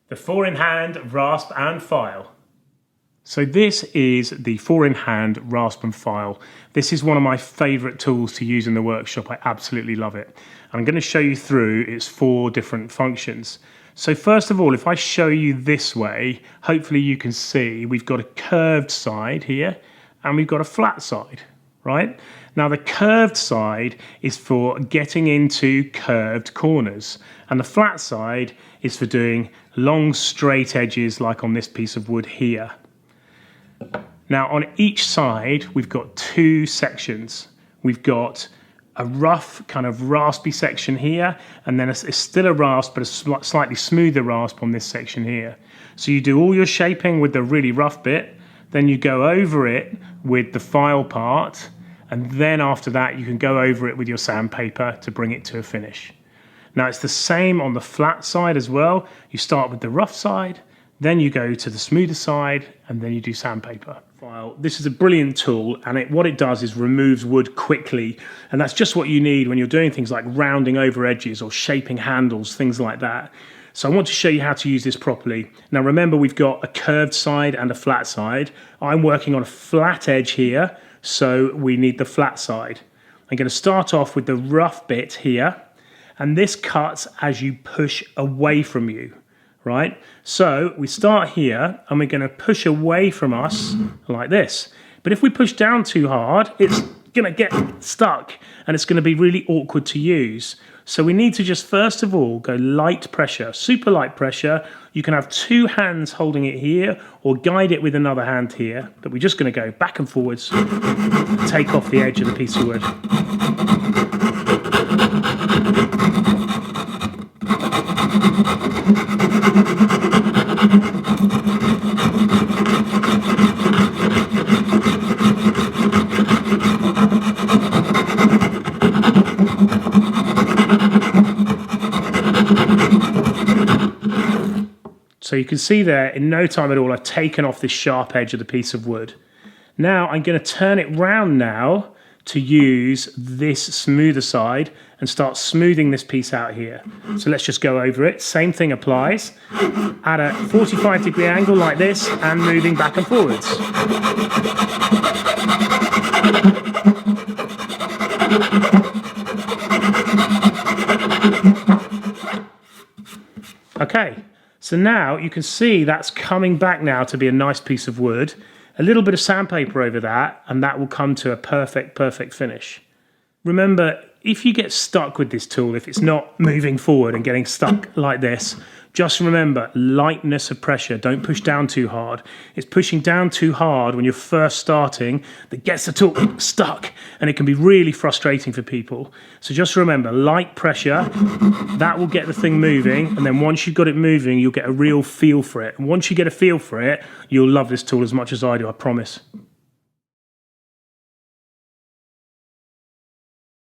The 4-in-hand rasp and file. So this is the 4-in-hand rasp and file. This is one of my favourite tools to use in the workshop. I absolutely love it. I'm going to show you through its 4 different functions. So first of all, if I show you this way, hopefully you can see we've got a curved side here and we've got a flat side, right? Now the curved side is for getting into curved corners, and the flat side is for doing long straight edges like on this piece of wood here. Now on each side we've got 2 sections. We've got a rough kind of raspy section here, and then it's still a rasp but a slightly smoother rasp on this section here. So you do all your shaping with the really rough bit, then you go over it with the file part, and then after that you can go over it with your sandpaper to bring it to a finish. Now it's the same on the flat side as well. You start with the rough side, then you go to the smoother side, and then you do sandpaper. This is a brilliant tool, and what it does is removes wood quickly, and that's just what you need when you're doing things like rounding over edges or shaping handles, things like that. So I want to show you how to use this properly. Now remember, we've got a curved side and a flat side. I'm working on a flat edge here, so we need the flat side. I'm going to start off with the rough bit here, and this cuts as you push away from you. Right? So we start here and we're going to push away from us like this. But if we push down too hard, it's going to get stuck and it's going to be really awkward to use. So we need to just first of all go light pressure, super light pressure. You can have 2 hands holding it here or guide it with another hand here. But we're just going to go back and forwards, take off the edge of the piece of wood. So you can see there, in no time at all, I've taken off this sharp edge of the piece of wood. Now I'm going to turn it round now to use this smoother side and start smoothing this piece out here. So let's just go over it. Same thing applies. At a 45-degree angle like this and moving back and forwards. Okay. So now you can see that's coming back now to be a nice piece of wood. A little bit of sandpaper over that, and that will come to a perfect finish. Remember, if you get stuck with this tool, if it's not moving forward and getting stuck like this, just remember lightness of pressure. Don't push down too hard. It's pushing down too hard when you're first starting that gets the tool stuck, and it can be really frustrating for people. So just remember, light pressure, that will get the thing moving, and then once you've got it moving, you'll get a real feel for it. And once you get a feel for it, you'll love this tool as much as I do, I promise.